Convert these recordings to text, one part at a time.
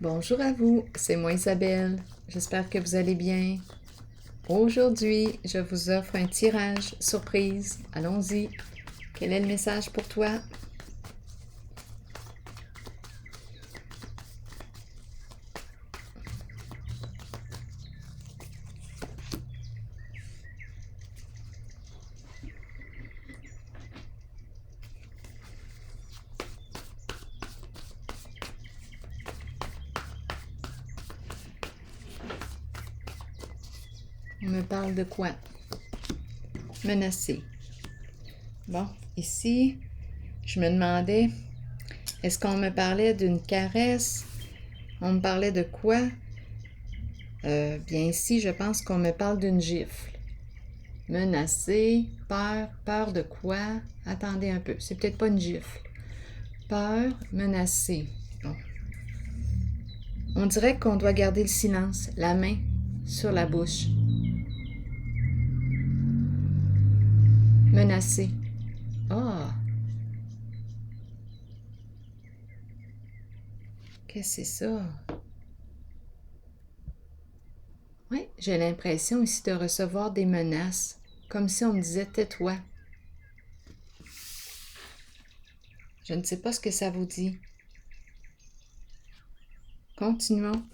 Bonjour à vous, c'est moi Isabelle. J'espère que vous allez bien. Aujourd'hui, je vous offre un tirage surprise. Allons-y. Quel est le message pour toi? On me parle de quoi? Menacé. Bon, ici, je me demandais, est-ce qu'on me parlait d'une caresse? On me parlait de quoi? Bien ici, je pense qu'on me parle d'une gifle. Menacé, peur, peur de quoi? Attendez un peu, c'est peut-être pas une gifle. Peur, menacé. Bon. On dirait qu'on doit garder le silence, la main sur la bouche. Menacé. Ah! Qu'est-ce que c'est ça? Oui, j'ai l'impression ici de recevoir des menaces, comme si on me disait tais-toi. Je ne sais pas ce que ça vous dit. Continuons.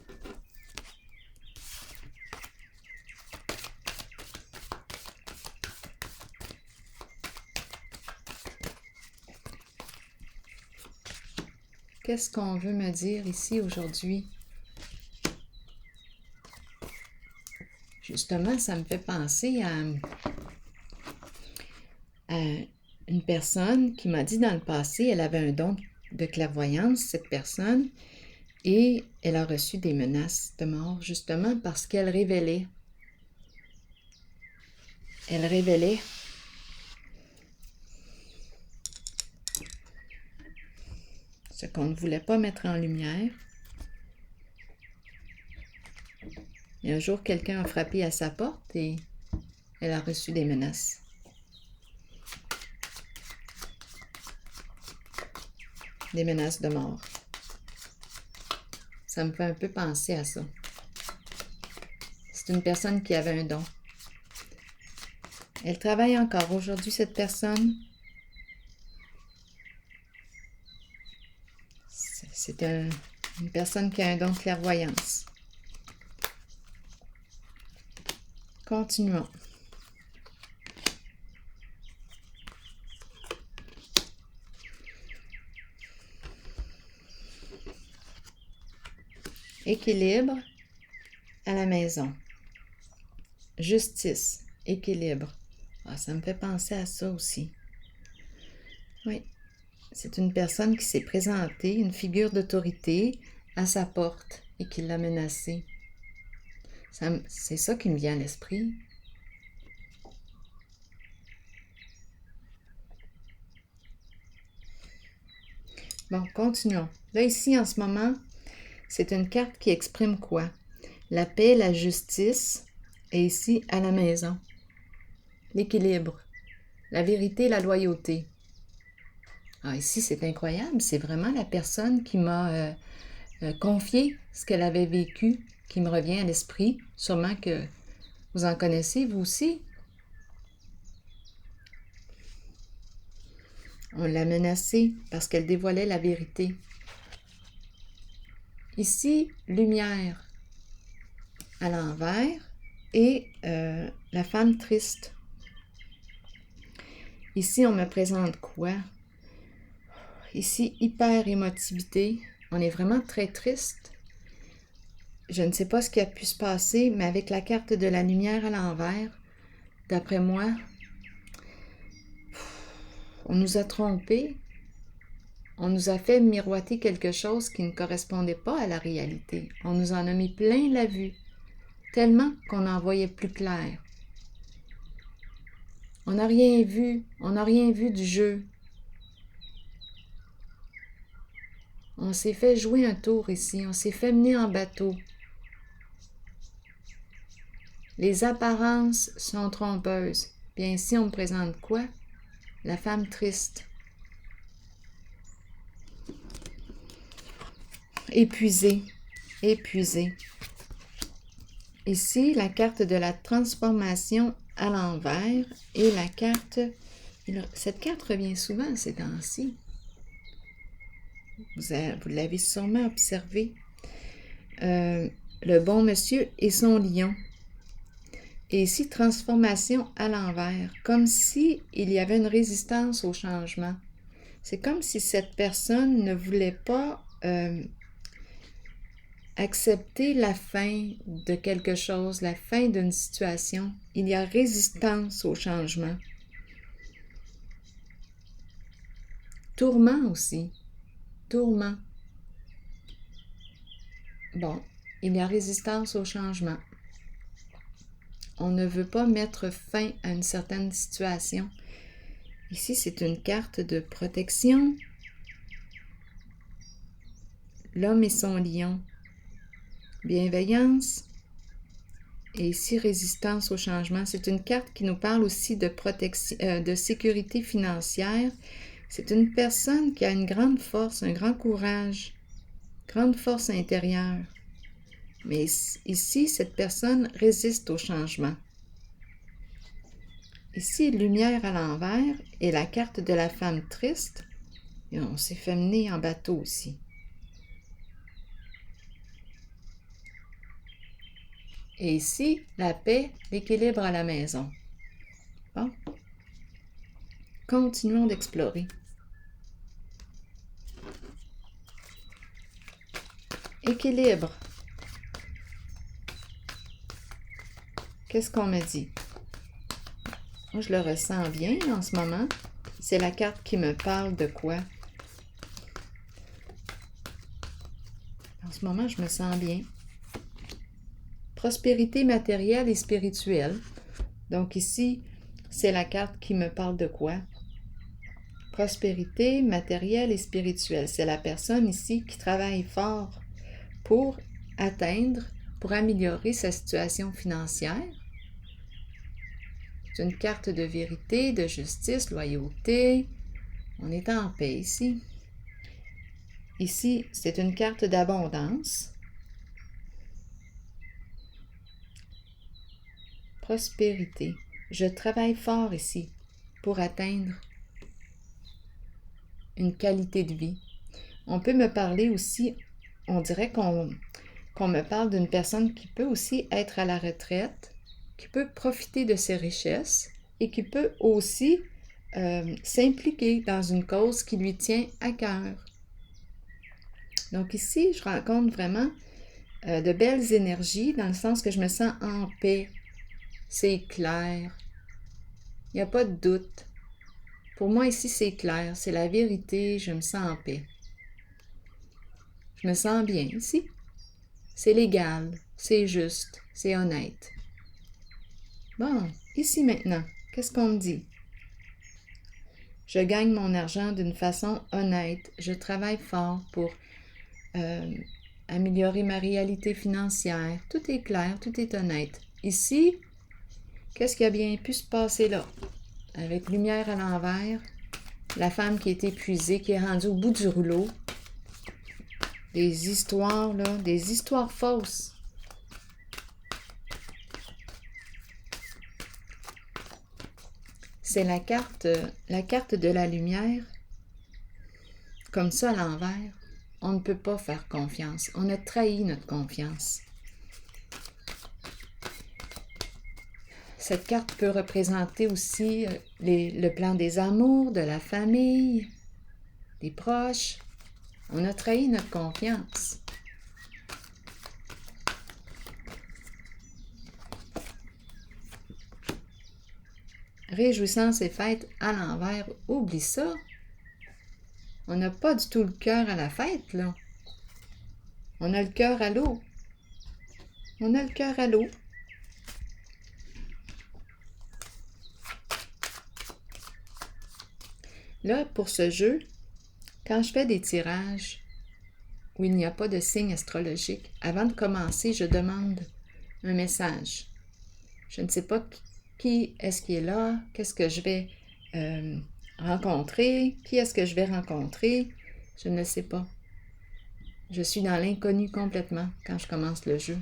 Qu'est-ce qu'on veut me dire ici aujourd'hui? Justement, ça me fait penser à une personne qui m'a dit dans le passé, elle avait un don de clairvoyance, cette personne, et elle a reçu des menaces de mort, justement parce qu'elle révélait. Elle révélait ce qu'on ne voulait pas mettre en lumière. Et un jour, quelqu'un a frappé à sa porte et elle a reçu des menaces. Des menaces de mort. Ça me fait un peu penser à ça. C'est une personne qui avait un don. Elle travaille encore aujourd'hui, cette personne. C'est une personne qui a un don de clairvoyance. Continuons. Équilibre à la maison. Justice, équilibre. Ah, ça me fait penser à ça aussi. Oui, c'est une personne qui s'est présentée, une figure d'autorité, à sa porte et qui l'a menacée. C'est ça qui me vient à l'esprit. Bon, continuons. Là, ici, en ce moment, c'est une carte qui exprime quoi? La paix, la justice, et ici, à la maison. L'équilibre, la vérité, la loyauté. Ah, ici, c'est incroyable. C'est vraiment la personne qui m'a confié ce qu'elle avait vécu qui me revient à l'esprit. Sûrement que vous en connaissez, vous aussi. On l'a menacée parce qu'elle dévoilait la vérité. Ici, lumière à l'envers et la femme triste. Ici, on me présente quoi? Ici, hyper émotivité. On est vraiment très triste. Je ne sais pas ce qui a pu se passer, mais avec la carte de la lumière à l'envers, d'après moi, on nous a trompés. On nous a fait miroiter quelque chose qui ne correspondait pas à la réalité. On nous en a mis plein la vue, tellement qu'on n'en voyait plus clair. On n'a rien vu du jeu. On s'est fait jouer un tour ici, on s'est fait mener en bateau. Les apparences sont trompeuses. Bien ici, on me présente quoi? La femme triste. Épuisée. épuisé. Ici, la carte de la transformation à l'envers et la carte... Cette carte revient souvent ces temps-ci. Vous l'avez sûrement observé. Le bon monsieur et son lion. Et ici, transformation à l'envers, comme si il y avait une résistance au changement. C'est comme si cette personne ne voulait pas accepter la fin de quelque chose, la fin d'une situation. Il y a résistance au changement. Tourment aussi. Tourment. Bon, il y a résistance au changement. On ne veut pas mettre fin à une certaine situation. Ici, c'est une carte de protection. L'homme et son lion. Bienveillance. Et ici, résistance au changement. C'est une carte qui nous parle aussi de protection, de sécurité financière. C'est une personne qui a une grande force, un grand courage, grande force intérieure. Mais ici, cette personne résiste au changement. Ici, lumière à l'envers et la carte de la femme triste. Et on s'est fait mener en bateau aussi. Et ici, la paix, l'équilibre à la maison. Bon. Continuons d'explorer. Équilibre. Qu'est-ce qu'on me dit? Moi, je le ressens bien en ce moment. C'est la carte qui me parle de quoi? En ce moment, je me sens bien. Prospérité matérielle et spirituelle. Donc ici, c'est la carte qui me parle de quoi? Prospérité matérielle et spirituelle. C'est la personne ici qui travaille fort pour atteindre, pour améliorer sa situation financière. C'est une carte de vérité, de justice, loyauté. On est en paix ici. Ici, c'est une carte d'abondance. Prospérité. Je travaille fort ici pour atteindre une qualité de vie. On peut me parler aussi, on dirait qu'on me parle d'une personne qui peut aussi être à la retraite, qui peut profiter de ses richesses et qui peut aussi s'impliquer dans une cause qui lui tient à cœur. Donc ici, je rencontre vraiment de belles énergies dans le sens que je me sens en paix. C'est clair. Il n'y a pas de doute. Pour moi, ici, c'est clair. C'est la vérité. Je me sens en paix. Je me sens bien ici. C'est légal. C'est juste. C'est honnête. Bon, ici maintenant, qu'est-ce qu'on me dit? Je gagne mon argent d'une façon honnête. Je travaille fort pour améliorer ma réalité financière. Tout est clair, tout est honnête. Ici, qu'est-ce qui a bien pu se passer là? Avec lumière à l'envers, la femme qui est épuisée, qui est rendue au bout du rouleau. Des histoires, là, des histoires fausses. C'est la carte de la lumière. Comme ça, à l'envers, on ne peut pas faire confiance. On a trahi notre confiance. Cette carte peut représenter aussi le plan des amours, de la famille, des proches. On a trahi notre confiance. Réjouissance et fête à l'envers, oublie ça. On n'a pas du tout le cœur à la fête, là. On a le cœur à l'eau. On a le cœur à l'eau. Là, pour ce jeu, quand je fais des tirages où il n'y a pas de signe astrologique, avant de commencer, je demande un message. Je ne sais pas qui est-ce qui est là, qu'est-ce que je vais rencontrer, qui est-ce que je vais rencontrer, je ne sais pas. Je suis dans l'inconnu complètement quand je commence le jeu.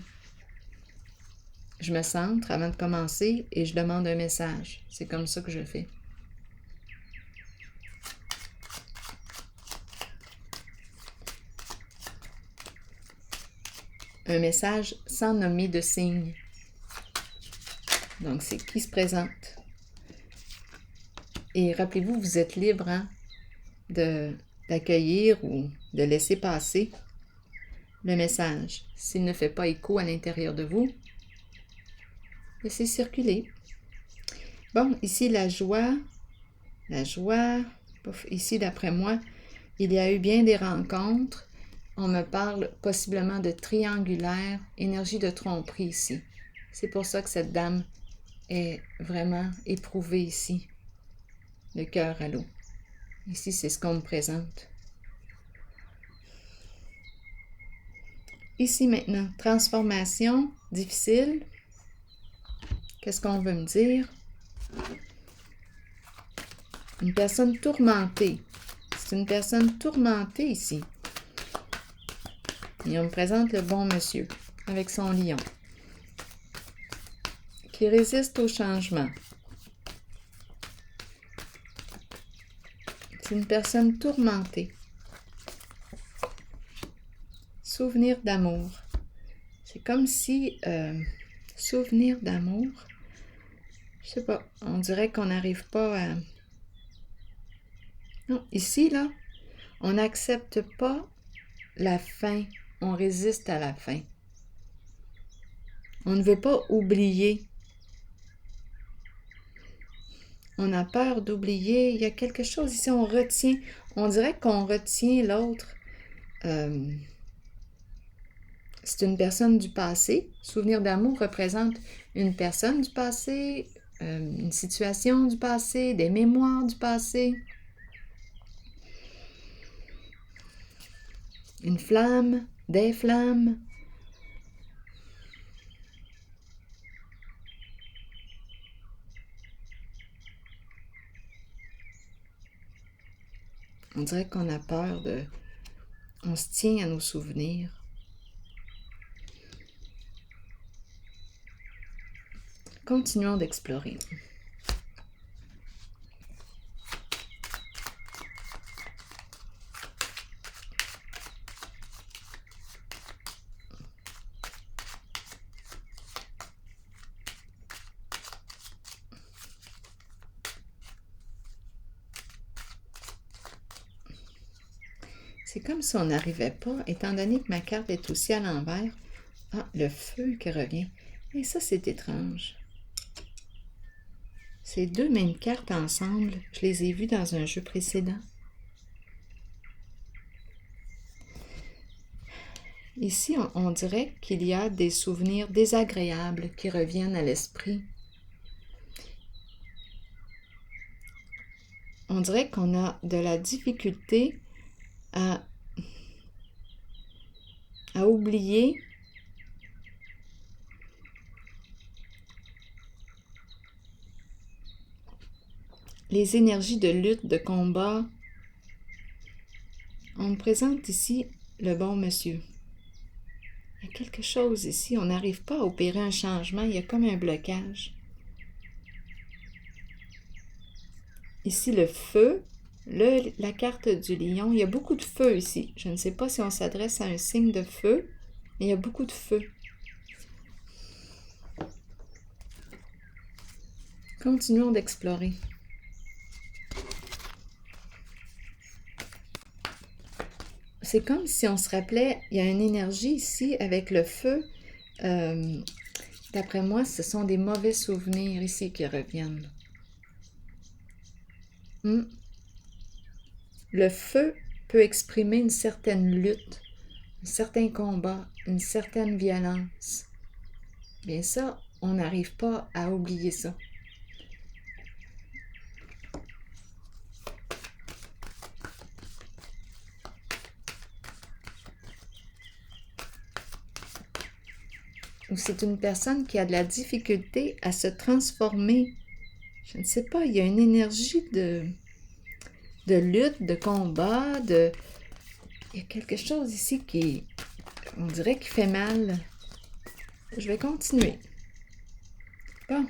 Je me centre avant de commencer et je demande un message. C'est comme ça que je fais. Un message sans nommer de signe. Donc, c'est qui se présente. Et rappelez-vous, vous êtes libre hein, d'accueillir ou de laisser passer le message. S'il ne fait pas écho à l'intérieur de vous, laissez circuler. Bon, ici, la joie. Ici, d'après moi, il y a eu bien des rencontres. On me parle possiblement de triangulaire, énergie de tromperie ici. C'est pour ça que cette dame est vraiment éprouvée ici. Le cœur à l'eau. Ici, c'est ce qu'on me présente. Ici maintenant, transformation, difficile. Qu'est-ce qu'on veut me dire? Une personne tourmentée. C'est une personne tourmentée ici. Et on me présente le bon monsieur avec son lion qui résiste au changement. C'est une personne tourmentée. Souvenir d'amour. C'est comme si souvenir d'amour, je sais pas, on dirait qu'on n'arrive pas à... Non, ici, là, on n'accepte pas la fin, on résiste à la fin. On ne veut pas oublier. On a peur d'oublier. Il y a quelque chose ici, on retient. On dirait qu'on retient l'autre. C'est une personne du passé. Souvenir d'amour représente une personne du passé, une situation du passé, des mémoires du passé. Une flamme, des flammes. On dirait qu'on a peur de... On se tient à nos souvenirs. Continuons d'explorer. C'est comme si on n'arrivait pas, étant donné que ma carte est aussi à l'envers. Ah, le feu qui revient. Et ça, c'est étrange. Ces deux mêmes cartes ensemble, je les ai vues dans un jeu précédent. Ici, on dirait qu'il y a des souvenirs désagréables qui reviennent à l'esprit. On dirait qu'on a de la difficulté à oublier les énergies de lutte, de combat. On me présente ici le bon monsieur. Il y a quelque chose ici, on n'arrive pas à opérer un changement, il y a comme un blocage. Ici, le feu, la carte du lion, il y a beaucoup de feu ici. Je ne sais pas si on s'adresse à un signe de feu, mais il y a beaucoup de feu. Continuons d'explorer. C'est comme si on se rappelait, il y a une énergie ici avec le feu. D'après moi, ce sont des mauvais souvenirs ici qui reviennent. Le feu peut exprimer une certaine lutte, un certain combat, une certaine violence. Bien ça, on n'arrive pas à oublier ça. Ou c'est une personne qui a de la difficulté à se transformer. Je ne sais pas, il y a une énergie de lutte, de combat, Il y a quelque chose ici qui, on dirait, qui fait mal. Je vais continuer. Bon,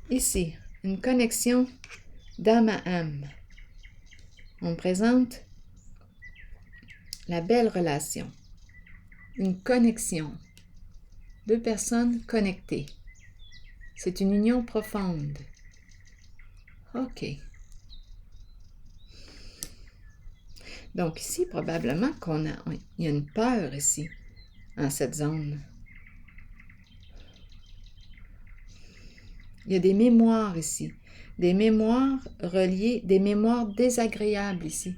ici, une connexion d'âme à âme. On présente la belle relation, une connexion, deux personnes connectées. C'est une union profonde. OK. Donc ici, probablement il y a une peur ici, en cette zone. Il y a des mémoires ici, des mémoires reliées, des mémoires désagréables ici,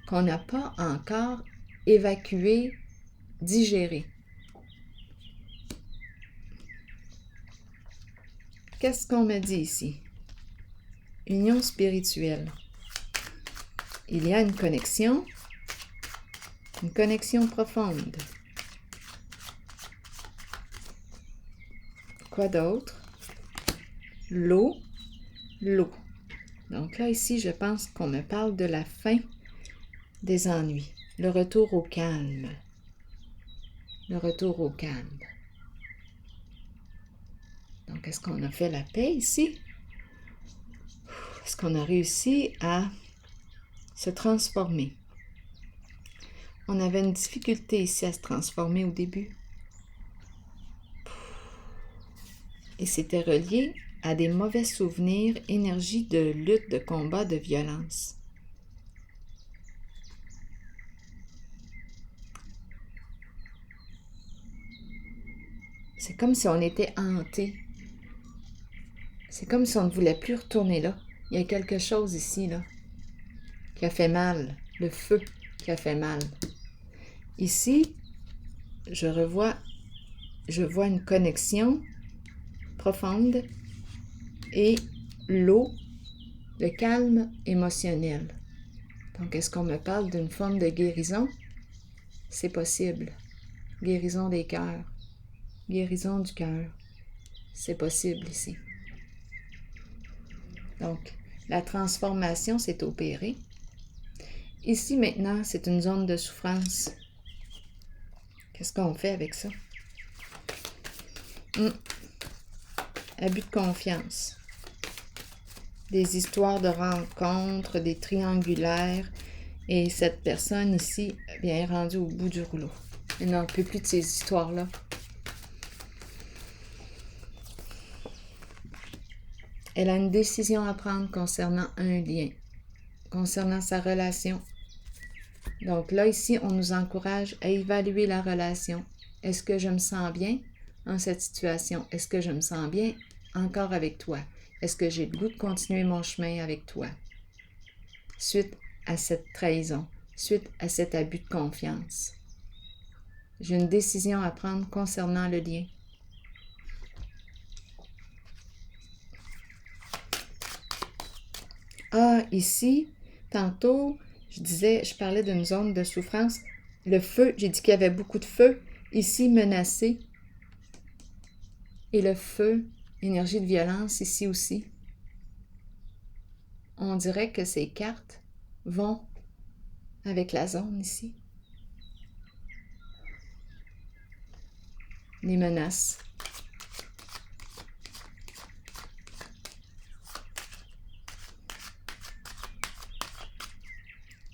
qu'on n'a pas encore évacuées, digérées. Qu'est-ce qu'on me dit ici? Union spirituelle. Il y a une connexion profonde. Quoi d'autre? L'eau. Donc là, ici, je pense qu'on me parle de la fin des ennuis, le retour au calme. Le retour au calme. Donc, est-ce qu'on a fait la paix ici? Est-ce qu'on a réussi à se transformer? On avait une difficulté ici à se transformer au début. Et c'était relié à des mauvais souvenirs, énergie de lutte, de combat, de violence. C'est comme si on était hanté. C'est comme si on ne voulait plus retourner là. Il y a quelque chose ici, là, qui a fait mal. Le feu qui a fait mal. Ici, je vois une connexion profonde et l'eau, le calme émotionnel. Donc, est-ce qu'on me parle d'une forme de guérison? C'est possible. Guérison des cœurs. Guérison du cœur. C'est possible ici. Donc, la transformation s'est opérée. Ici, maintenant, c'est une zone de souffrance. Qu'est-ce qu'on fait avec ça? Abus de confiance. Des histoires de rencontres, des triangulaires. Et cette personne ici, bien, est rendue au bout du rouleau. Elle n'en peut plus de ces histoires-là. Elle a une décision à prendre concernant un lien, concernant sa relation. Donc là, ici, on nous encourage à évaluer la relation. Est-ce que je me sens bien en cette situation? Est-ce que je me sens bien encore avec toi? Est-ce que j'ai le goût de continuer mon chemin avec toi? Suite à cette trahison, suite à cet abus de confiance. J'ai une décision à prendre concernant le lien. Ah, ici, tantôt, je parlais d'une zone de souffrance. Le feu, j'ai dit qu'il y avait beaucoup de feu. Ici, menacé. Et le feu, énergie de violence, ici aussi. On dirait que ces cartes vont avec la zone ici. Les menaces.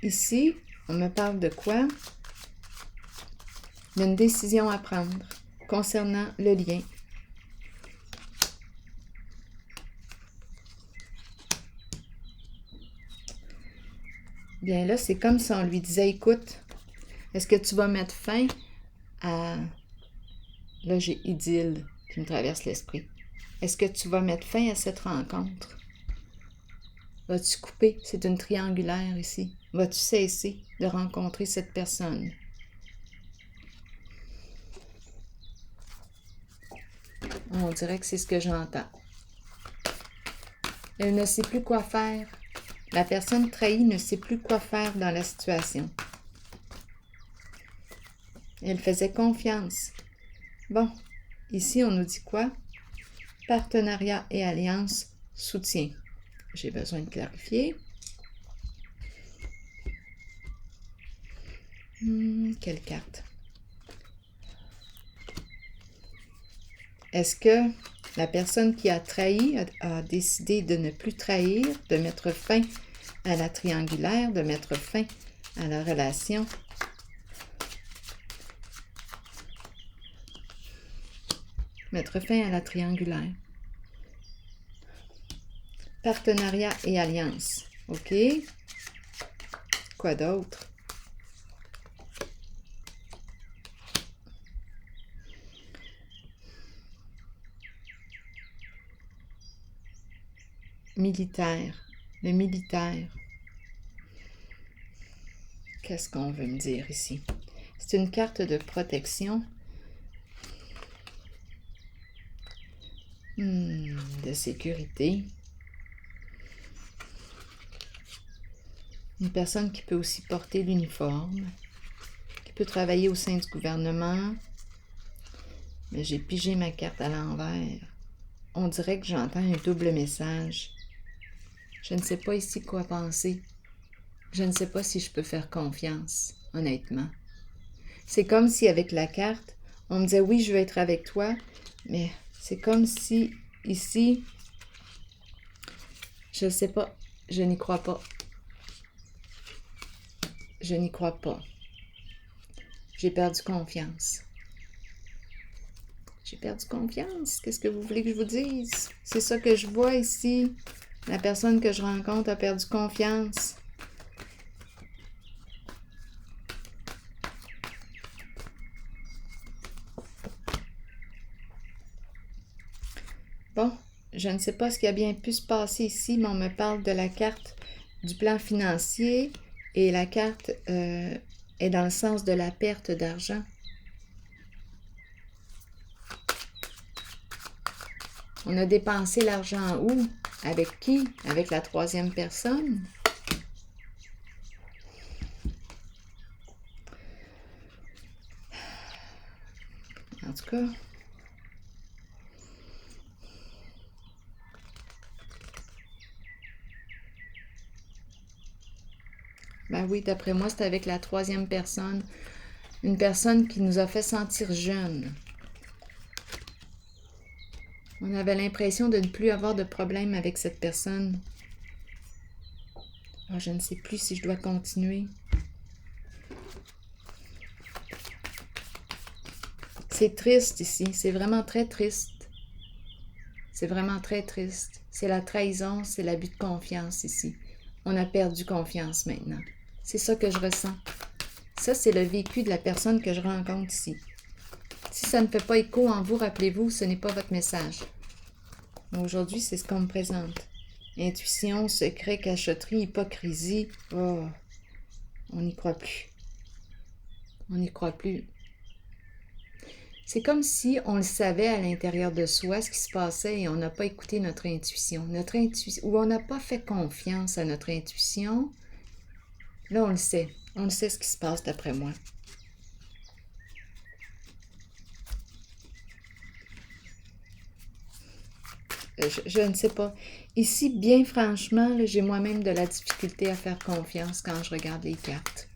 Ici, on me parle de quoi? D'une décision à prendre concernant le lien. Bien là, c'est comme si on lui disait, écoute, est-ce que tu vas mettre fin à... Là, j'ai idylle qui me traverse l'esprit. Est-ce que tu vas mettre fin à cette rencontre? Vas-tu couper? C'est une triangulaire ici. Vas-tu cesser de rencontrer cette personne? On dirait que c'est ce que j'entends. Elle ne sait plus quoi faire. La personne trahie ne sait plus quoi faire dans la situation. Elle faisait confiance. Bon, ici on nous dit quoi? Partenariat et alliance, soutien. J'ai besoin de clarifier. Quelle carte? Est-ce que la personne qui a trahi a décidé de ne plus trahir, de mettre fin à la triangulaire, de mettre fin à la relation? Mettre fin à la triangulaire. Partenariat et alliance. OK. Quoi d'autre? Militaire. Le militaire. Qu'est-ce qu'on veut me dire ici? C'est une carte de protection. De sécurité. Une personne qui peut aussi porter l'uniforme, qui peut travailler au sein du gouvernement. Mais j'ai pigé ma carte à l'envers. On dirait que j'entends un double message. Je ne sais pas ici quoi penser. Je ne sais pas si je peux faire confiance, honnêtement. C'est comme si avec la carte, on me disait oui, je veux être avec toi, mais c'est comme si ici, je ne sais pas, je n'y crois pas. Je n'y crois pas. J'ai perdu confiance. J'ai perdu confiance. Qu'est-ce que vous voulez que je vous dise? C'est ça que je vois ici. La personne que je rencontre a perdu confiance. Bon, je ne sais pas ce qui a bien pu se passer ici, mais on me parle de la carte du plan financier et la carte est dans le sens de la perte d'argent. On a dépensé l'argent où? Avec qui? Avec la troisième personne? En tout cas, ben oui, d'après moi, c'est avec la troisième personne. Une personne qui nous a fait sentir jeunes. On avait l'impression de ne plus avoir de problème avec cette personne. Oh, je ne sais plus si je dois continuer. C'est triste ici. C'est vraiment très triste. C'est vraiment très triste. C'est la trahison, c'est l'abus de confiance ici. On a perdu confiance maintenant. C'est ça que je ressens. Ça, c'est le vécu de la personne que je rencontre ici. Si ça ne fait pas écho en vous, rappelez-vous, ce n'est pas votre message. Aujourd'hui, c'est ce qu'on me présente. Intuition, secret, cachotterie, hypocrisie. Oh, on n'y croit plus. On n'y croit plus. C'est comme si on le savait à l'intérieur de soi, ce qui se passait, et on n'a pas écouté notre intuition. Ou on n'a pas fait confiance à notre intuition. Là, on le sait. On le sait ce qui se passe d'après moi. Je ne sais pas. Ici, bien franchement, j'ai moi-même de la difficulté à faire confiance quand je regarde les cartes.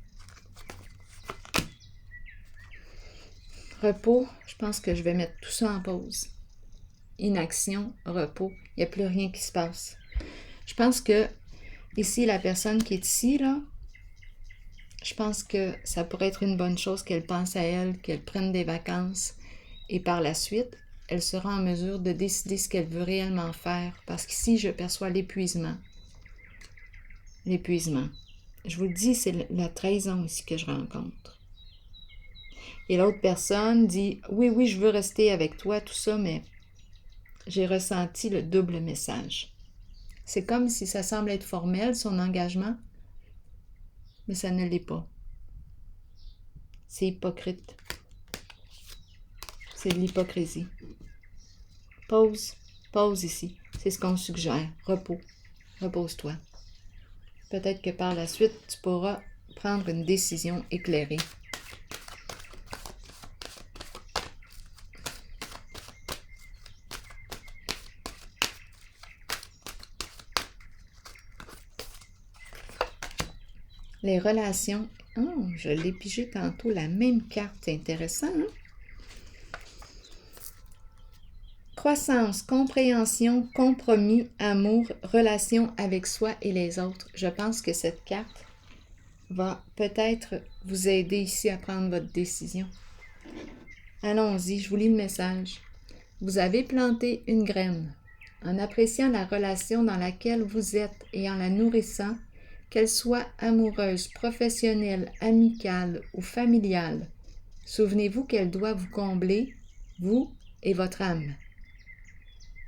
Repos, je pense que je vais mettre tout ça en pause. Inaction, repos, il n'y a plus rien qui se passe. Je pense que ici, la personne qui est ici, là, je pense que ça pourrait être une bonne chose qu'elle pense à elle, qu'elle prenne des vacances et par la suite, elle sera en mesure de décider ce qu'elle veut réellement faire parce qu'ici, je perçois l'épuisement. L'épuisement. Je vous le dis, c'est la trahison ici que je rencontre. Et l'autre personne dit, oui, je veux rester avec toi, tout ça, mais j'ai ressenti le double message. C'est comme si ça semble être formel, son engagement, mais ça ne l'est pas. C'est hypocrite. C'est de l'hypocrisie. Pause ici. C'est ce qu'on suggère. Repos. Repose-toi. Peut-être que par la suite, tu pourras prendre une décision éclairée. Les relations Oh, je l'ai pigé tantôt, la même carte. C'est intéressant, hein? Croissance, compréhension, compromis, amour, relation avec soi et les autres. Je pense que cette carte va peut-être vous aider ici à prendre votre décision. Allons-y, je vous lis le message. Vous avez planté une graine. En appréciant la relation dans laquelle vous êtes et en la nourrissant, qu'elle soit amoureuse, professionnelle, amicale ou familiale, souvenez-vous qu'elle doit vous combler, vous et votre âme.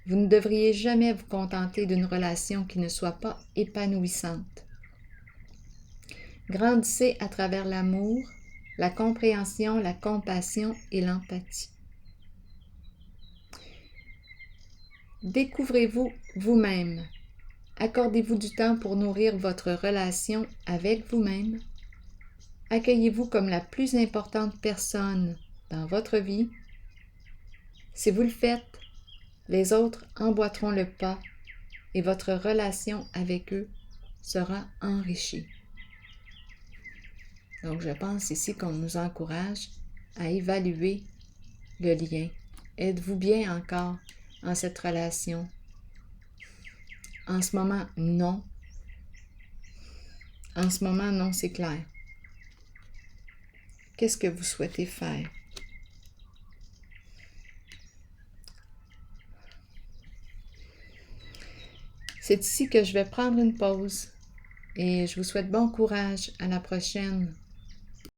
Vous ne devriez jamais vous contenter d'une relation qui ne soit pas épanouissante. Grandissez à travers l'amour, la compréhension, la compassion et l'empathie. Découvrez-vous vous-même. Accordez-vous du temps pour nourrir votre relation avec vous-même. Accueillez-vous comme la plus importante personne dans votre vie. Si vous le faites, les autres emboîteront le pas et votre relation avec eux sera enrichie. Donc, je pense ici qu'on nous encourage à évaluer le lien. Êtes-vous bien encore en cette relation? En ce moment, non. En ce moment, non, c'est clair. Qu'est-ce que vous souhaitez faire? C'est ici que je vais prendre une pause et je vous souhaite bon courage. À la prochaine.